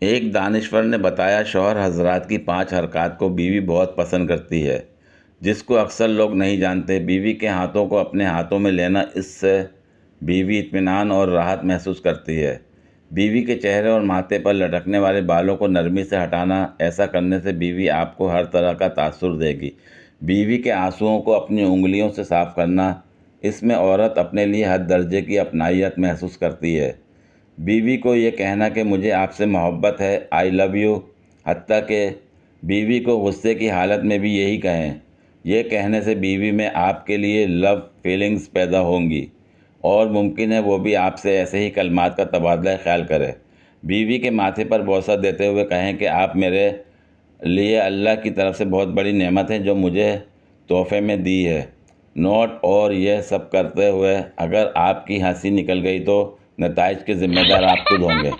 एक दानिश्वर ने बताया, शौहर हजरात की 5 हरकत को बीवी बहुत पसंद करती है, जिसको अक्सर लोग नहीं जानते। बीवी के हाथों को अपने हाथों में लेना, इससे बीवी इत्मीनान और राहत महसूस करती है। बीवी के चेहरे और माथे पर लटकने वाले बालों को नरमी से हटाना, ऐसा करने से बीवी आपको हर तरह का तासुर देगी। बीवी के आंसुओं को अपनी उंगलियों से साफ करना, इसमें औरत अपने लिए हद दर्जे की अपनाइत महसूस करती है। बीवी को ये कहना कि मुझे आपसे मोहब्बत है, आई लव यू, हत्ता कि बीवी को गुस्से की हालत में भी यही कहें। यह कहने से बीवी में आपके लिए लव फीलिंग्स पैदा होंगी और मुमकिन है वो भी आपसे ऐसे ही कलमात का तबादला ख्याल करे। बीवी के माथे पर बोसा देते हुए कहें कि आप मेरे लिए अल्लाह की तरफ से बहुत बड़ी नेमत है जो मुझे तोहफे में दी है। नोट, और यह सब करते हुए अगर आपकी हंसी निकल गई तो नताइज के ज़िम्मेदार आप खुद होंगे।